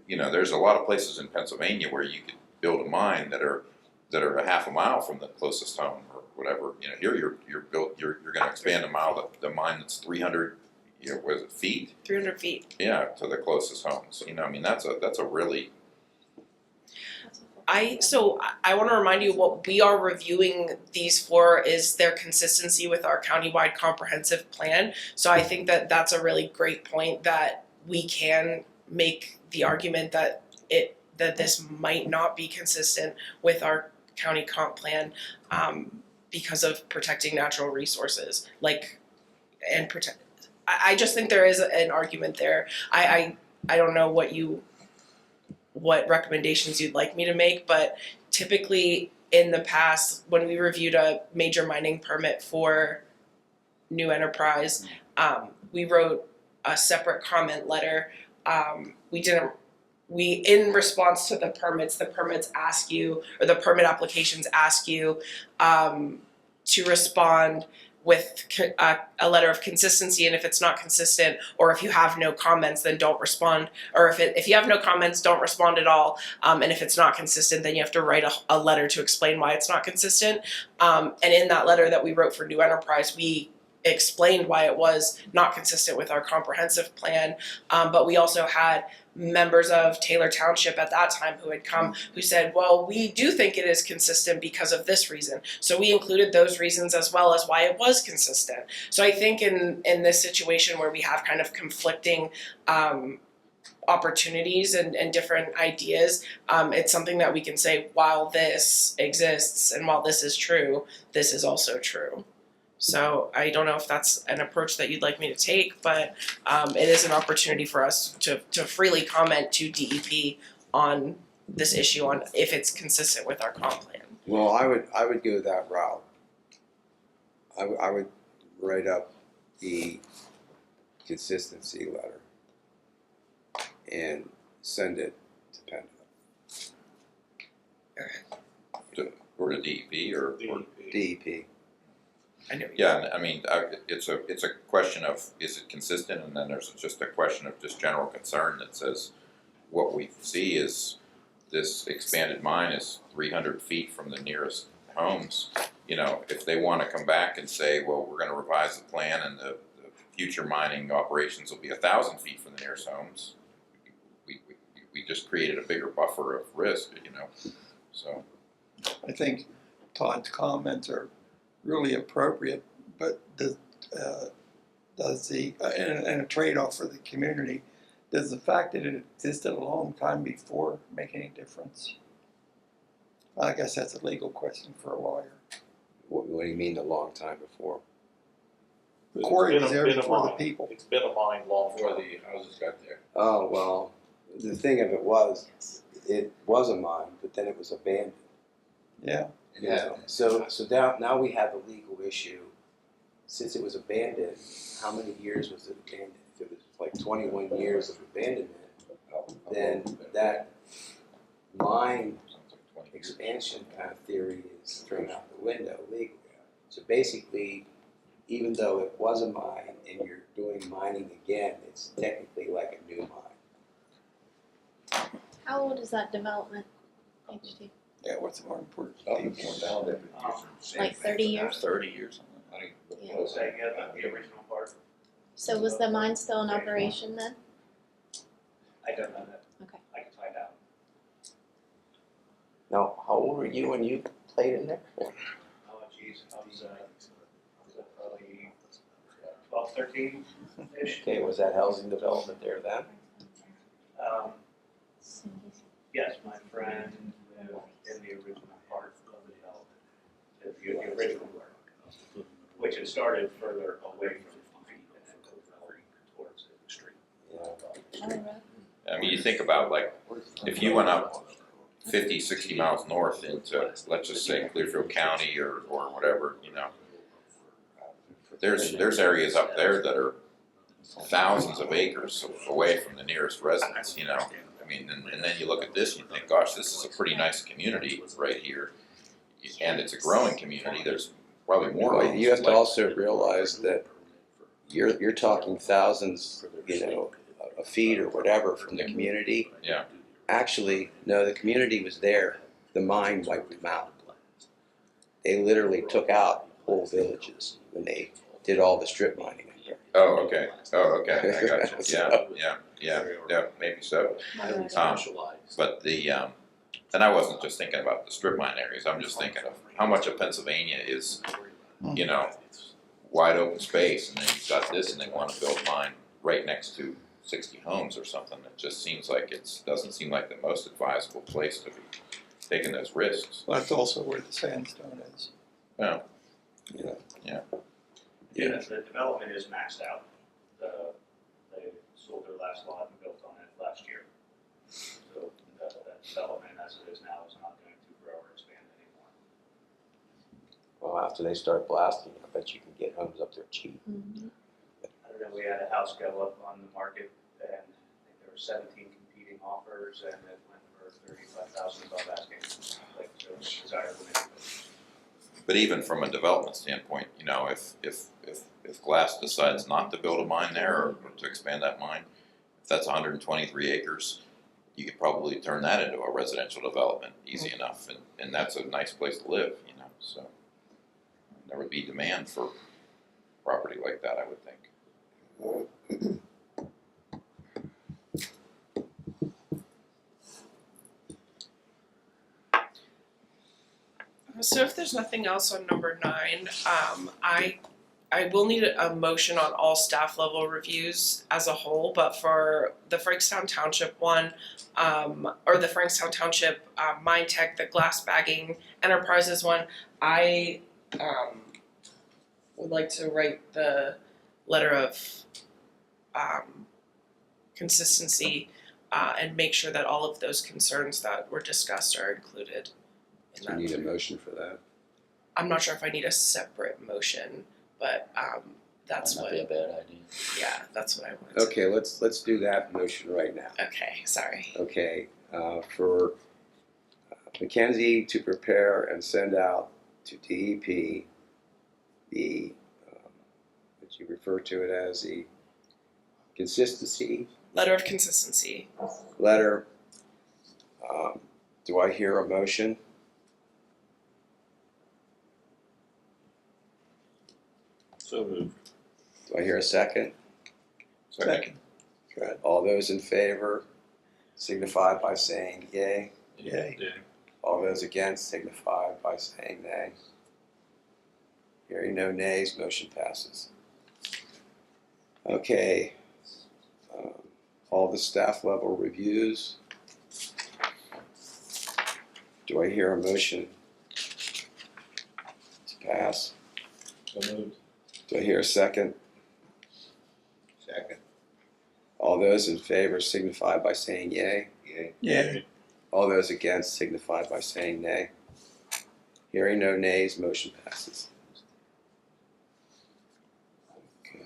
you know, there's a lot of places in Pennsylvania where you could build a mine that are a half a mile from the closest home or whatever. You know, here you're going to expand a mile. The mine that's 300, you know, was it feet? 300 feet. Yeah, to the closest homes. You know, I mean, that's a really. I want to remind you what we are reviewing these for is their consistency with our countywide comprehensive plan. So I think that that's a really great point that we can make the argument that this might not be consistent with our county comp plan because of protecting natural resources, I just think there is an argument there. I don't know what recommendations you'd like me to make, but typically in the past, when we reviewed a major mining permit for New Enterprise, we wrote a separate comment letter. In response to the permits ask you, or the permit applications ask you to respond with a letter of consistency, and if it's not consistent, or if you have no comments, then don't respond. Or if you have no comments, don't respond at all. And if it's not consistent, then you have to write a letter to explain why it's not consistent. And in that letter that we wrote for New Enterprise, we explained why it was not consistent with our comprehensive plan. But we also had members of Taylor Township at that time who had come who said, well, we do think it is consistent because of this reason. So we included those reasons as well as why it was consistent. So I think in this situation where we have kind of conflicting opportunities and different ideas, it's something that we can say, while this exists and while this is true, this is also true. So I don't know if that's an approach that you'd like me to take, but it is an opportunity for us to freely comment to DEP on this issue, on if it's consistent with our comp plan. Well, I would go that route. I would write up the consistency letter and send it to PennDOT. Or to DEP or DEP. I know. yeah, I mean, it's a question of, is it consistent, and then there's just a question of just general concern that says what we see is this expanded mine is 300 feet from the nearest homes, you know, if they wanna come back and say, well, we're gonna revise the plan and the future mining operations will be 1,000 feet from the nearest homes, we just created a bigger buffer of risk, you know, so. I think Todd's comments are really appropriate, but does the, and a trade-off for the community, does the fact that it existed a long time before make any difference? I guess that's a legal question for a lawyer. What do you mean a long time before? The quarry It's was been a- there been a before the mine. people. It's been a mine long Before time. the houses got there. Oh, well, the thing of it was a mine, but then it was abandoned. Yeah, Yeah. So now we have a legal issue. Since it was abandoned, how many years was it abandoned? If it was like 21 years of abandonment, then that mine expansion kind of theory is thrown out the window legally. So basically, even though it was a mine and you're doing mining again, it's technically like a new mine. How old is that development, HT? yeah, what's more important? Up and torn down, they've been using Like 30 years? 30 years. I think. Yeah. I would say, yeah, the original part, So was the mine still in operation then? I don't know that. Okay. I can find out. Now, how old were you when you played in there? Oh, geez, I was probably 12, 13-ish. Okay, was that housing development there then? Yes, my friend lived in the original part of the development, the original work, which had started further away from the street and then towards the street. Yeah. I mean, you think about like, if you went up 50, 60 miles north into, let's just say Clearfield County or whatever, you know, there's areas up there that are thousands of acres away from the nearest residence, you know. I mean, and then you look at this and you think, gosh, this is a pretty nice community right here. And it's a growing community, there's probably more Well, homes. you have to like- also realize that you're talking thousands, you know, a feet or whatever from the community. Yeah. Actually, no, the community was there. The mine wiped them out. They literally took out whole villages when they did all the strip mining up there. Oh, okay, I got you, So- yeah, maybe so. Highly specialized. But the, and I wasn't just thinking about the strip mine areas, I'm just thinking of how much of Pennsylvania is, you know, wide open space, and then you've got this, and they wanna build mine right next to 60 homes or something. It just seems like doesn't seem like the most advisable place to be taking those risks. Well, that's also where the sandstone is. Yeah. Yeah. Yeah, the development is maxed out. They sold their last lot and built on it last year. So that development as it is now is not going to grow or expand anymore. Well, after they start blasting, I bet you can get homes up there cheap. I don't know, we had a house go up on the market and I think there were 17 competing offers and it went for 35,000 above asking. Like, so it's desirable neighborhood. But even from a development standpoint, you know, if Glass decides not to build a mine there or to expand that mine, if that's 123 acres, you could probably turn that into a residential development easy enough, and that's a nice place to live, you know, so there would be demand for property like that, I would think. So if there's nothing else on number 9, I will need a motion on all staff level reviews as a whole, but for the Frankstown Township one, or the Frankstown Township Mine Tech, the glass bagging enterprises one, I would like to write the letter of consistency and make sure that all of those concerns that were discussed are included in Do that. you need a motion for that? I'm not sure if I need a separate motion, but that's Might what, not be a bad idea. yeah, that's what I wanted. Okay, let's do that motion right now. Okay, sorry. Okay, for Mackenzie to prepare and send out to DEP the, what you refer to it as the consistency Letter of consistency. letter. Do I hear a motion? So moved. Do I hear a second? Second. Good. All those in favor signify by saying yay. Yay. All those against signify by saying nay. Hearing no nays, motion passes. Okay. All the staff level reviews. Do I hear a motion to pass? So moved. Do I hear a second? Second, All those in favor signify by saying yay. yay. Yay. All those against signify by saying nay. Hearing no nays, motion passes. Okay.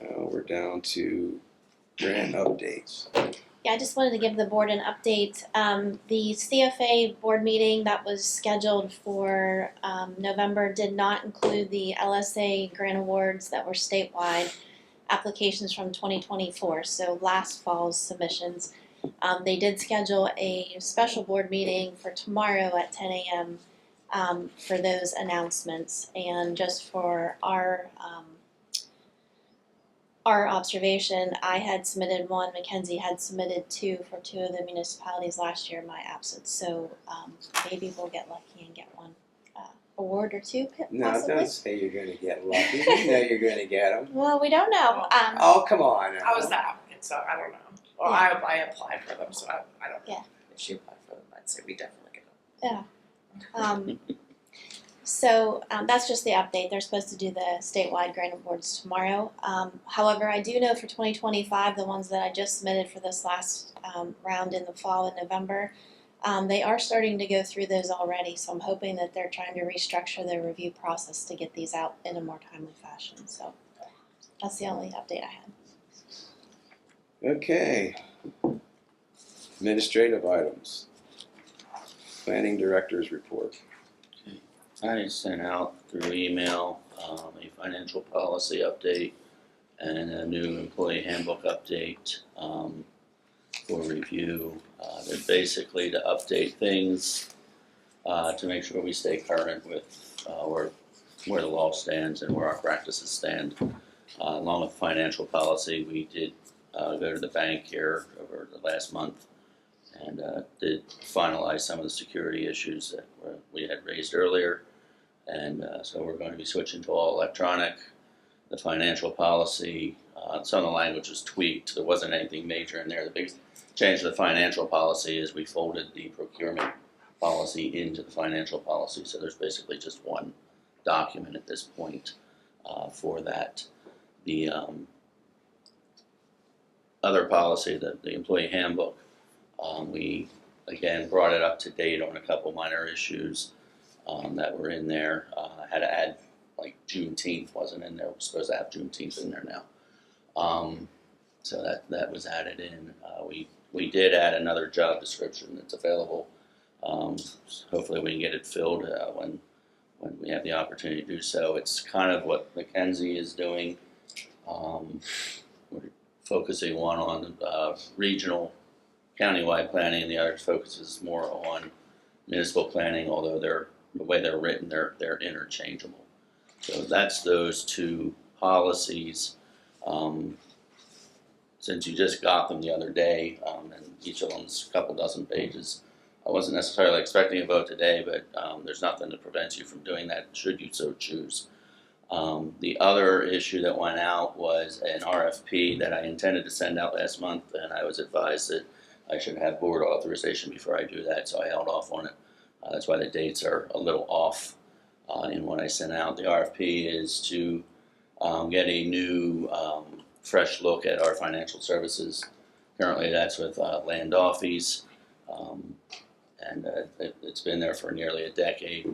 Now we're down to grant updates. Yeah, I just wanted to give the board an update. The CFA board meeting that was scheduled for November did not include the LSA grant awards that were statewide applications from 2024, so last fall's submissions. They did schedule a special board meeting for tomorrow at 10 a.m. For those announcements, and just for our observation, I had submitted one, Mackenzie had submitted two for two of the municipalities last year in my absence. So maybe we'll get lucky and get one award or two, No, possibly. don't say you're going to get lucky. You know you're going to get them. Well, we don't know. Oh, come on. I was the applicant, so I don't know. Well, I applied for them, so I don't know. Yeah. If she applied for them, I'd say we definitely get them. So that's just the update. They're supposed to do the statewide grant awards tomorrow. However, I do know for 2025, the ones that I just submitted for this last round in the fall in November, they are starting to go through those already. So I'm hoping that they're trying to restructure their review process to get these out in a more timely fashion. So that's the only update I had. Okay. Administrative items. Planning Director's Report. I sent out through email a financial policy update and a new employee handbook update for review. They're basically to update things to make sure we stay current with where the law stands and where our practices stand. Along with financial policy, we did go to the bank here over the last month and did finalize some of the security issues that we had raised earlier. And so we're going to be switching to all electronic. The financial policy, some of the language was tweaked. There wasn't anything major in there. The big change to the financial policy is we folded the procurement policy into the financial policy. So there's basically just one document at this point for that. The other policy, the employee handbook, we again brought it up to date on a couple minor issues that were in there. Had to add, like Juneteenth wasn't in there. We're supposed to have Juneteenth in there now. So that was added in. We did add another job description that's available. Hopefully we can get it filled when we have the opportunity to do so. It's kind of what Mackenzie is doing. We're focusing one on regional countywide planning, and the other focuses more on municipal planning, although the way they're written, they're interchangeable. So that's those two policies. Since you just got them the other day, and each of them's a couple dozen pages, I wasn't necessarily expecting a vote today, but there's nothing that prevents you from doing that should you so choose. The other issue that went out was an RFP that I intended to send out last month, and I was advised that I should have board authorization before I do that, so I held off on it. That's why the dates are a little off in what I sent out. The RFP is to get a new fresh look at our financial services. Currently that's with Land Office, and it's been there for nearly a decade.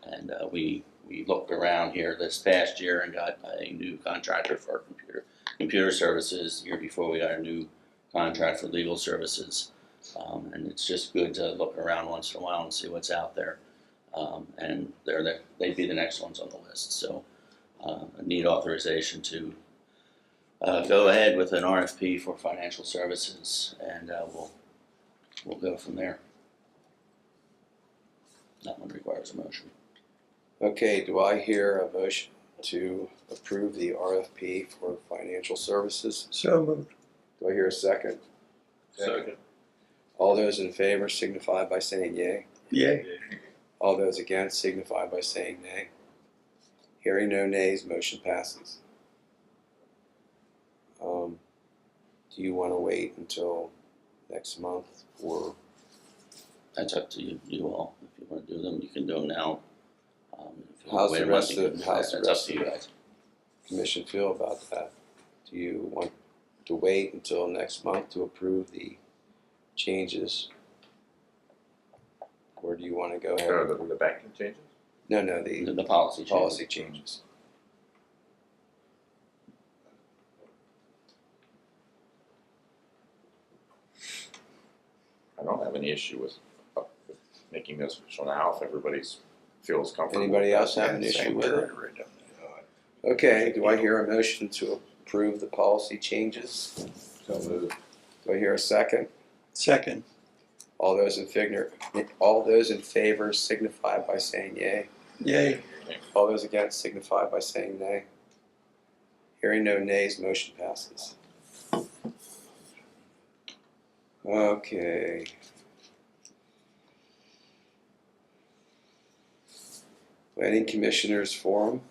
And we looked around here this past year and got a new contractor for our computer services. The year before we got a new contract for legal services. And it's just good to look around once in a while and see what's out there. And they'd be the next ones on the list. So I need authorization to go ahead with an RFP for financial services, and we'll go from there. That one requires a motion. Okay, do I hear a motion to approve the RFP for financial services? So moved. Do I hear a second? Second. All those in favor signify by saying yea. Yay. All those against signify by saying nay. Hearing no nays, motion passes. Do you want to wait until next month for, That's up to you all. If you want to do them, you can do them now. If you How's wait the a month, rest you of- can do how's that. the That's up rest to of you the- guys. commission feel about that? Do you want to wait until next month to approve the changes? Or do you want to go ahead? Or and the banking changes? No, The policy change. policy changes. I don't have any issue with making this official now if everybody's feels comfortable. Anybody with else that. have an issue Same with it? here, right down there. Okay, do I hear a motion to approve the policy changes? So moved. Do I hear a second? Second. All those in favor signify by saying yea. Yay. All those against signify by saying nay. Hearing no nays, motion passes. Okay. Planning Commissioners Forum.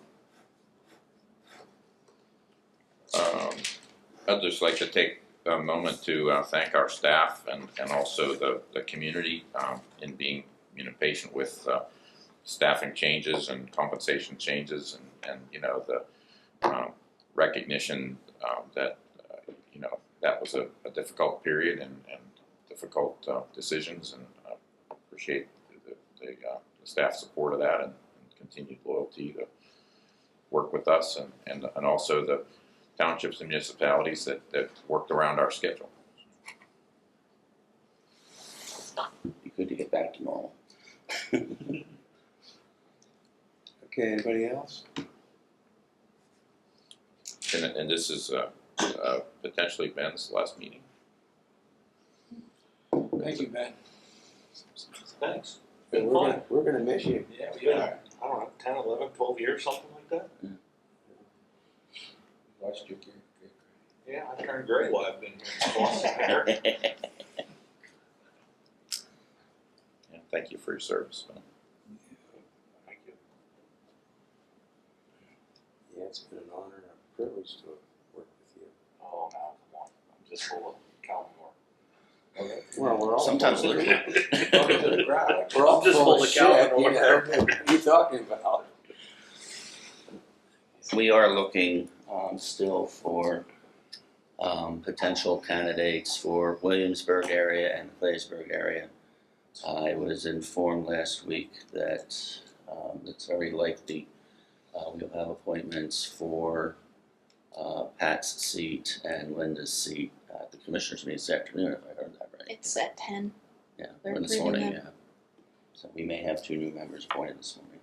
I'd just like to take a moment to thank our staff and also the community in being patient with staffing changes and compensation changes and the recognition that that was a difficult period and difficult decisions, and appreciate the staff support of that and continued loyalty to work with us and also the townships and municipalities that worked around our schedule. Be good to get back to normal. Okay, anybody else? And this is potentially Ben's last meeting. Thank you, Ben. Thanks. We're Been fun. gonna miss you. Yeah, we Been, are. I don't know, 10, 11, 12 years, something like that? Watched your great. Yeah, I turned gray while I've been here. Lost some hair. Yeah, thank you for your service, Ben. Thank you. Yeah, it's been an honor and a privilege to work with you. Oh, now, come on. I'm just full of Calvin. Well, we're all Sometimes full of look shit. Welcome to the crowd. We're all I'm just full full of of Calvin shit, you know. What are you talking about? We are looking still for potential candidates for Williamsburg area and Claysburg area. I was informed last week that it's very likely we'll have appointments for Pat's seat and Linda's seat at the commissioners meeting this afternoon, if I heard that right. It's at 10. Yeah, They're or this approving morning, them. yeah. So we may have 2 new members appointed this morning.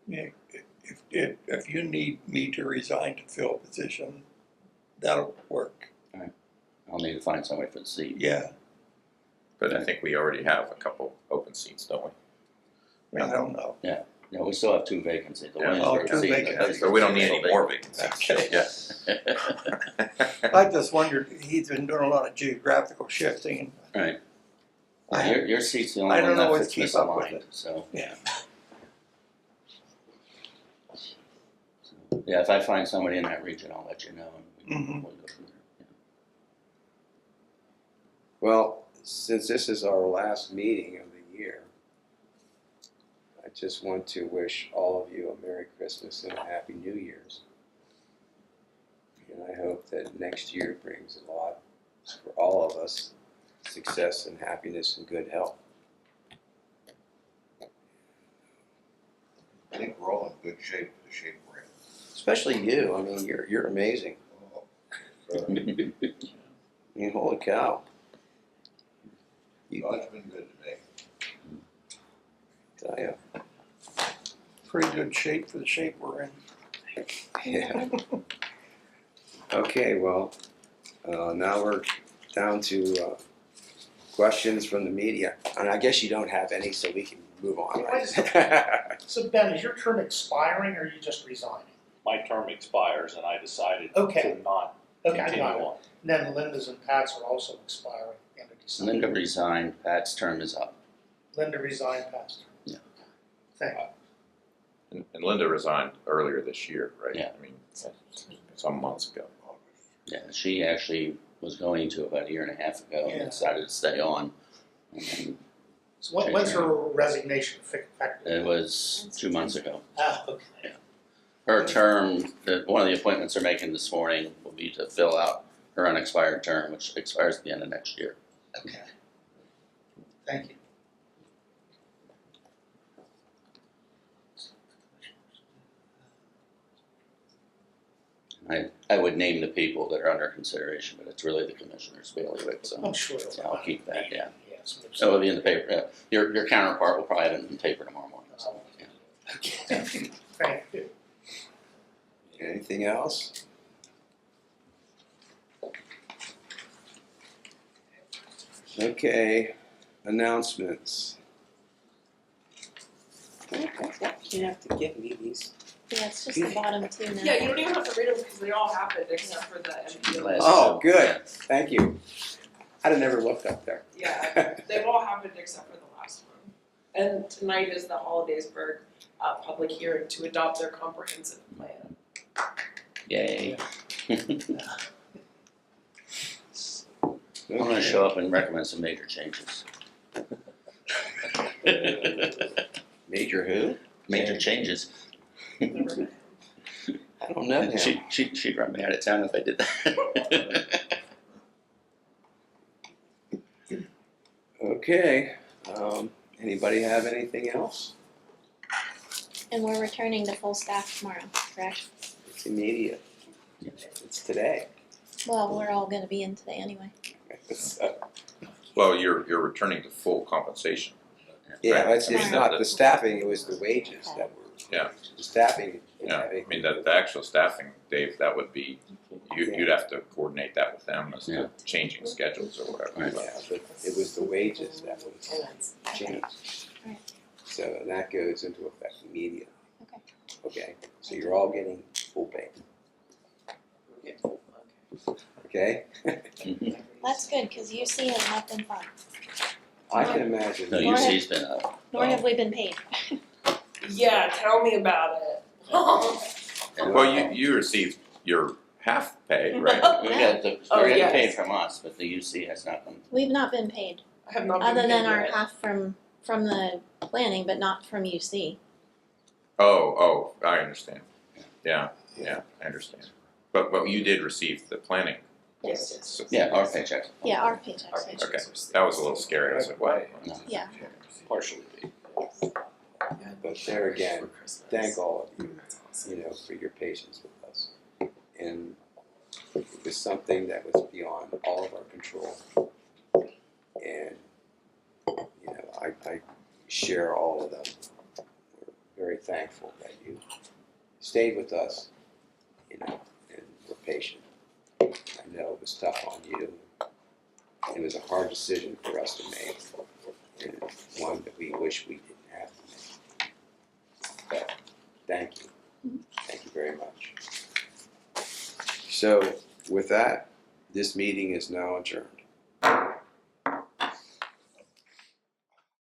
Yeah, if you need me to resign to fill a position, that'll work. I'll need to find somebody for the seat. Yeah, But I think we already have a couple open seats, don't we? I don't know. Yeah, we still have 2 vacancies. The Yeah. Williamsburg 2 seat, vacancies. So we don't need any more vacancies. Okay. Yeah. I just wondered, he's been doing a lot of geographical shifting. Right. I- Your seat's the I only don't one know that what to fits keep up with misaligned, it. so. Yeah. Yeah, if I find somebody in that region, I'll let you know and Mhm. we'll go from there. Yeah. Well, since this is our last meeting of the year, I just want to wish all of you a Merry Christmas and a Happy New Year's. And I hope that next year brings a lot for all of us, success and happiness and good health. I think we're all in good shape for the shape we're in. Especially you. I mean, you're amazing. Oh, I mean, holy cow. God's been good to me. Tell ya. Pretty good shape for the shape we're in. Yeah. Okay, well, now we're down to questions from the media? And I guess you don't have any, so we can move on, I right? So Ben, is your term expiring or are you just resigning? My term expires and I decided Okay. to not Okay, I continue got it. on. Then Linda's and Pat's are also expiring end of December. Linda resigned, Pat's term is up. Linda resigned, Pat's term. Yeah. Thank you. And Linda resigned earlier this year, right? Yeah. I mean, some months ago. Yeah, she actually was going to about a year and a half ago Yeah. and decided to stay on. And then So when's her resignation effective? it was 2 months ago. Ah, okay. Her term, one of the appointments they're making this morning will be to fill out her unexpired term, which expires at the end of next year. Okay. Thank you. I would name the people that are under consideration, but it's really the commissioner's bailiwick, so I'm sure it'll. I'll keep that, yeah. Yes. It will be in the paper. Your counterpart will probably have it in the paper tomorrow morning. So, yeah. Okay. Thank you. Anything else? Okay, announcements. You have to give me these. Yeah, it's just the bottom two now. Yeah, you don't even have to read them because they all happened except for the MPO. Last Oh, two. good, thank you. I'd have never looked up there. Yeah, they've all happened except for the last one. And tonight is the Hollidaysburg public hearing to adopt their comprehensive plan. Yay. I'm gonna show up and recommend some major changes. Major who? Major changes. Never met him. I don't know him. She'd run me out of town if I did that. Okay, anybody have anything else? And we're returning to full staff tomorrow, correct? It's immediate. It's today. Well, we're all gonna be in today anyway. So, Well, you're returning to full compensation. yeah, it's not the staffing, it was the wages that were. Yeah. The staffing. Yeah, I mean, the actual staffing, Dave, that would be, you'd have to coordinate that with them as Yeah. to changing schedules or whatever. Right. Yeah, but it was the wages that was changed. Right. So that goes into effect immediately. Okay. Okay, so you're all getting full pay, okay? That's good, cause UC has not been fun, I can imagine. No, UC's been up. nor have we been paid. Yeah, tell me about it. Well, you received your half pay, right? We got the, Oh, they're getting yes. paid from us, but the UC has not been. We've not been paid, I have not been other than paid our yet. half from the planning, but not from UC. Oh, I understand. Yeah, I understand. But you did receive the planning. Yes. So- Yeah, our paychecks. Yeah, our paychecks, Our yeah. Okay, that was a little scary, I was like, what? Yeah. Partially paid. But there again, thank all of you, for your patience with us. And it was something that was beyond all of our control. And, I share all of them. We're very thankful that you stayed with us, and were patient. I know it was tough on you. It was a hard decision for us to make, and one that we wish we didn't have to make. But thank you. Thank you very much. So with that, this meeting is now adjourned.